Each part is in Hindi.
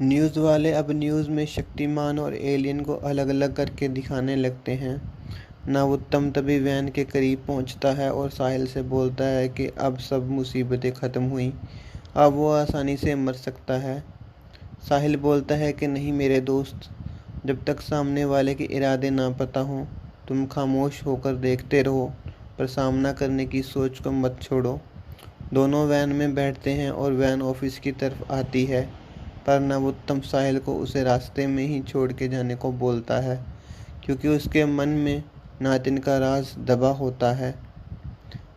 न्यूज़ वाले अब न्यूज़ में शक्तिमान और एलियन को अलग अलग करके दिखाने लगते हैं। नवोत्तम तभी वैन के करीब पहुंचता है और साहिल से बोलता है कि अब सब मुसीबतें ख़त्म हुई, अब वो आसानी से मर सकता है। साहिल बोलता है कि नहीं मेरे दोस्त, जब तक सामने वाले के इरादे ना पता हों तुम खामोश होकर देखते रहो, पर सामना करने की सोच को मत छोड़ो। दोनों वैन में बैठते हैं और वैन ऑफिस की तरफ आती है, पर नवोत्तम साहिल को उसे रास्ते में ही छोड़ के जाने को बोलता है, क्योंकि उसके मन में नातिन का राज दबा होता है।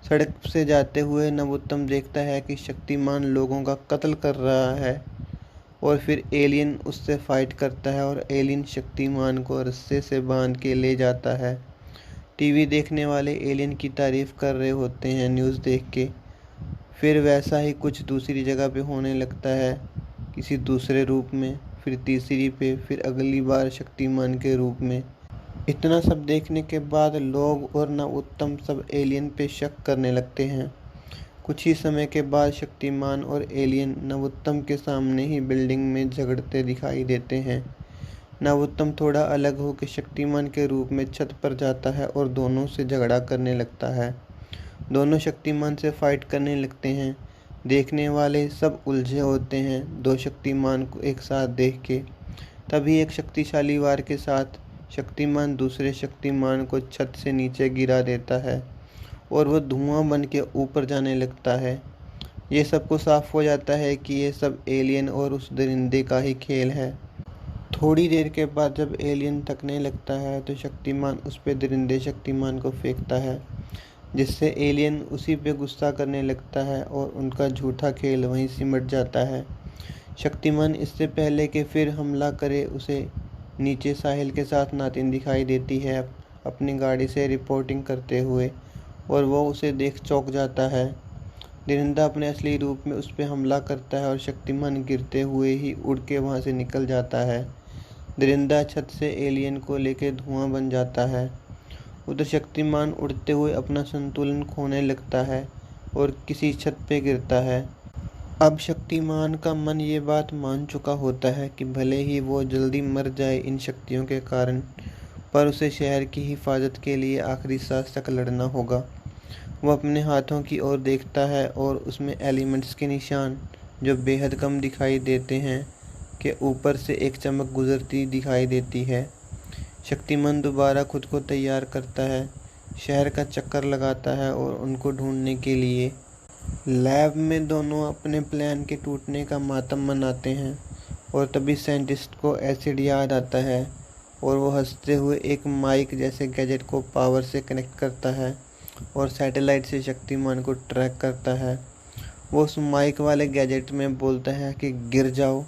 सड़क से जाते हुए नवोत्तम देखता है कि शक्तिमान लोगों का कत्ल कर रहा है और फिर एलियन उससे फाइट करता है और एलियन शक्तिमान को रस्से से बांध के ले जाता है। टीवी देखने वाले एलियन की तारीफ कर रहे होते हैं न्यूज़ देख के। फिर वैसा ही कुछ दूसरी जगह पे होने लगता है, किसी दूसरे रूप में, फिर तीसरी पे, फिर अगली बार शक्तिमान के रूप में। इतना सब देखने के बाद लोग और नवोत्तम सब एलियन पे शक करने लगते हैं। कुछ ही समय के बाद शक्तिमान और एलियन नवोत्तम के सामने ही बिल्डिंग में झगड़ते दिखाई देते हैं। नवोत्तम थोड़ा अलग होकर शक्तिमान के रूप में छत पर जाता है और दोनों से झगड़ा करने लगता है। दोनों शक्तिमान से फाइट करने लगते हैं। देखने वाले सब उलझे होते हैं दो शक्तिमान को एक साथ देख के। तभी एक शक्तिशाली वार के साथ शक्तिमान दूसरे शक्तिमान को छत से नीचे गिरा देता है और वह धुआं बन के ऊपर जाने लगता है। ये सबको साफ हो जाता है कि ये सब एलियन और उस दरिंदे का ही खेल है। थोड़ी देर के बाद जब एलियन थकने लगता है तो शक्तिमान उस पे दरिंदे शक्तिमान को फेंकता है, जिससे एलियन उसी पे गुस्सा करने लगता है और उनका झूठा खेल वहीं सिमट जाता है। शक्तिमान इससे पहले कि फिर हमला करे उसे नीचे साहिल के साथ नातिन दिखाई देती है अपनी गाड़ी से रिपोर्टिंग करते हुए, और वो उसे देख चौंक जाता है। दरिंदा अपने असली रूप में उस पर हमला करता है और शक्तिमान गिरते हुए ही उड़ के वहाँ से निकल जाता है। दरिंदा छत से एलियन को लेकर धुआं बन जाता है। उधर शक्तिमान उड़ते हुए अपना संतुलन खोने लगता है और किसी छत पे गिरता है। अब शक्तिमान का मन ये बात मान चुका होता है कि भले ही वो जल्दी मर जाए इन शक्तियों के कारण, पर उसे शहर की हिफाजत के लिए आखिरी सांस तक लड़ना होगा। वो अपने हाथों की ओर देखता है और उसमें एलिमेंट्स के निशान, जो बेहद कम दिखाई देते हैं, के ऊपर से एक चमक गुजरती दिखाई देती है। शक्तिमान दोबारा खुद को तैयार करता है, शहर का चक्कर लगाता है और उनको ढूंढने के लिए। लैब में दोनों अपने प्लान के टूटने का मातम मनाते हैं और तभी साइंटिस्ट को एसिड याद आता है और वो हंसते हुए एक माइक जैसे गैजेट को पावर से कनेक्ट करता है और सैटेलाइट से शक्तिमान को ट्रैक करता है। वो उस माइक वाले गैजेट में बोलता है कि गिर जाओ।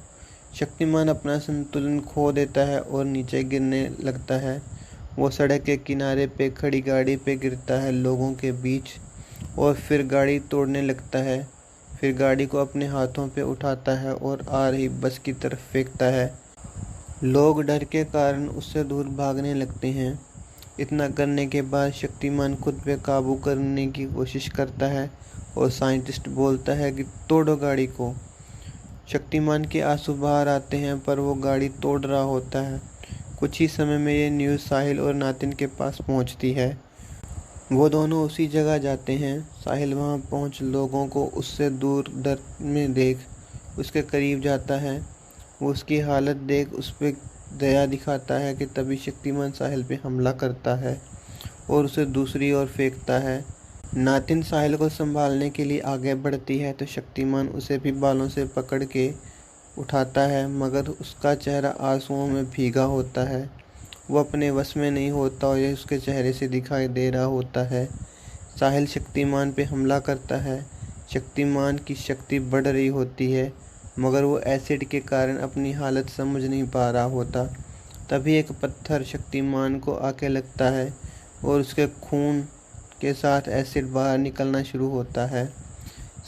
शक्तिमान अपना संतुलन खो देता है और नीचे गिरने लगता है। वो सड़क के किनारे पे खड़ी गाड़ी पे गिरता है लोगों के बीच और फिर गाड़ी तोड़ने लगता है। फिर गाड़ी को अपने हाथों पे उठाता है और आ रही बस की तरफ फेंकता है। लोग डर के कारण उससे दूर भागने लगते हैं। इतना करने के बाद शक्तिमान खुद पे काबू करने की कोशिश करता है और साइंटिस्ट बोलता है कि तोड़ो गाड़ी को। शक्तिमान के आंसू बाहर आते हैं, पर वो गाड़ी तोड़ रहा होता है। कुछ ही समय में ये न्यूज़ साहिल और नातिन के पास पहुंचती है। वो दोनों उसी जगह जाते हैं। साहिल वहां पहुंच लोगों को उससे दूर डर में देख उसके करीब जाता है। वो उसकी हालत देख उस पर दया दिखाता है कि तभी शक्तिमान साहिल पे हमला करता है और उसे दूसरी ओर फेंकता है। नातिन साहिल को संभालने के लिए आगे बढ़ती है तो शक्तिमान उसे भी बालों से पकड़ के उठाता है, मगर उसका चेहरा आंसुओं में भीगा होता है। वो अपने वश में नहीं होता और यह उसके चेहरे से दिखाई दे रहा होता है। साहिल शक्तिमान पे हमला करता है। शक्तिमान की शक्ति बढ़ रही होती है, मगर वो एसिड के कारण अपनी हालत समझ नहीं पा रहा होता। तभी एक पत्थर शक्तिमान को आके लगता है और उसके खून के साथ एसिड बाहर निकलना शुरू होता है।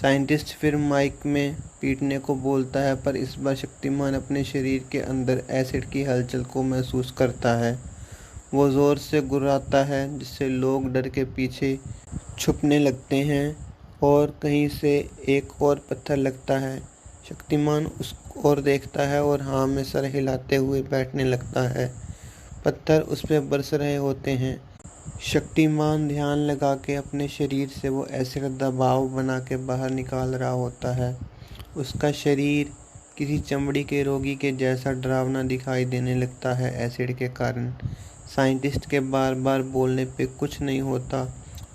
साइंटिस्ट फिर माइक में पीटने को बोलता है, पर इस बार शक्तिमान अपने शरीर के अंदर एसिड की हलचल को महसूस करता है। वो ज़ोर से गुर्राता है, जिससे लोग डर के पीछे छुपने लगते हैं और कहीं से एक और पत्थर लगता है। शक्तिमान उस ओर देखता है और हाँ में सर हिलाते हुए बैठने लगता है। पत्थर उस पर बरस रहे होते हैं। शक्तिमान ध्यान लगा के अपने शरीर से वो एसिड दबाव बना के बाहर निकाल रहा होता है। उसका शरीर किसी चमड़ी के रोगी के जैसा डरावना दिखाई देने लगता है एसिड के कारण। साइंटिस्ट के बार बार बोलने पे कुछ नहीं होता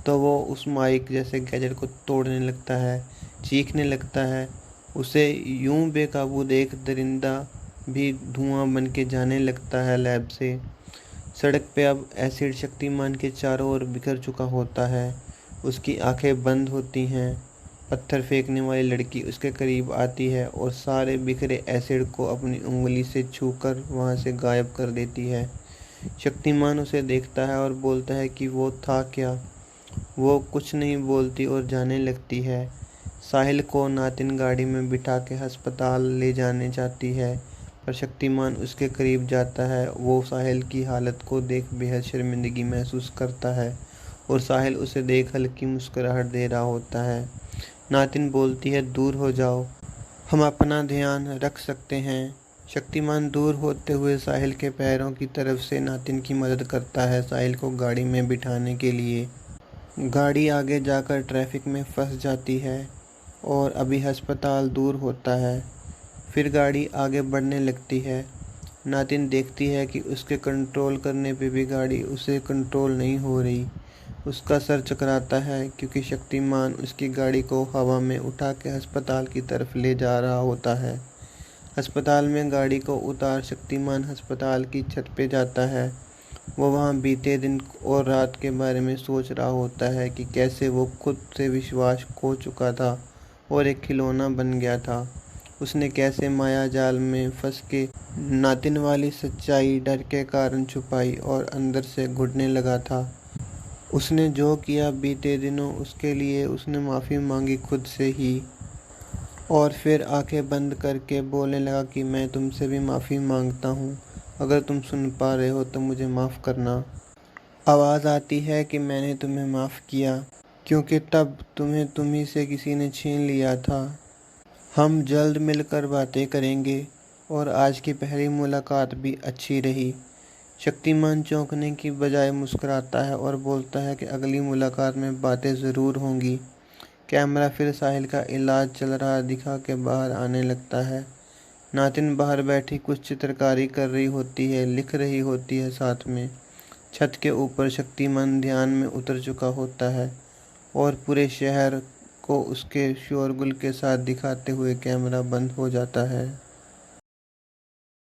तो वो उस माइक जैसे गैजेट को तोड़ने लगता है, चीखने लगता है। उसे यूं बेकाबू देख दरिंदा भी धुआं बन के जाने लगता है लैब से। सड़क पे अब एसिड शक्तिमान के चारों ओर बिखर चुका होता है। उसकी आंखें बंद होती हैं। पत्थर फेंकने वाली लड़की उसके करीब आती है और सारे बिखरे एसिड को अपनी उंगली से छूकर वहां से गायब कर देती है। शक्तिमान उसे देखता है और बोलता है कि वो था क्या। वो कुछ नहीं बोलती और जाने लगती है। साहिल को नातिन गाड़ी में बिठा के अस्पताल ले जाने जाती है, पर शक्तिमान उसके करीब जाता है। वो साहिल की हालत को देख बेहद शर्मिंदगी महसूस करता है और साहिल उसे देख हल्की मुस्कुराहट दे रहा होता है। नातिन बोलती है, दूर हो जाओ, हम अपना ध्यान रख सकते हैं। शक्तिमान दूर होते हुए साहिल के पैरों की तरफ से नातिन की मदद करता है साहिल को गाड़ी में बिठाने के लिए। गाड़ी आगे जाकर ट्रैफिक में फंस जाती है और अभी अस्पताल दूर होता है। फिर गाड़ी आगे बढ़ने लगती है। नातिन देखती है कि उसके कंट्रोल करने पे भी गाड़ी उसे कंट्रोल नहीं हो रही। उसका सर चकराता है क्योंकि शक्तिमान उसकी गाड़ी को हवा में उठा के अस्पताल की तरफ ले जा रहा होता है। अस्पताल में गाड़ी को उतार शक्तिमान अस्पताल की छत पे जाता है। वो वहाँ बीते दिन और रात के बारे में सोच रहा होता है कि कैसे वो खुद से विश्वास खो चुका था और एक खिलौना बन गया था। उसने कैसे माया जाल में फंस के नातिन वाली सच्चाई डर के कारण छुपाई और अंदर से घुटने लगा था। उसने जो किया बीते दिनों, उसके लिए उसने माफ़ी मांगी खुद से ही और फिर आंखें बंद करके बोलने लगा कि मैं तुमसे भी माफ़ी मांगता हूँ। अगर तुम सुन पा रहे हो तो मुझे माफ़ करना। आवाज़ आती है कि मैंने तुम्हें माफ़ किया क्योंकि तब तुम्हें तुम्ही से किसी ने छीन लिया था। हम जल्द मिलकर बातें करेंगे और आज की पहली मुलाकात भी अच्छी रही। शक्तिमान चौंकने की बजाय मुस्कुराता है और बोलता है कि अगली मुलाकात में बातें ज़रूर होंगी। कैमरा फिर साहिल का इलाज चल रहा दिखा के बाहर आने लगता है। नातिन बाहर बैठी कुछ चित्रकारी कर रही होती है, लिख रही होती है साथ में। छत के ऊपर शक्तिमान ध्यान में उतर चुका होता है और पूरे शहर को उसके शोरगुल के साथ दिखाते हुए कैमरा बंद हो जाता है।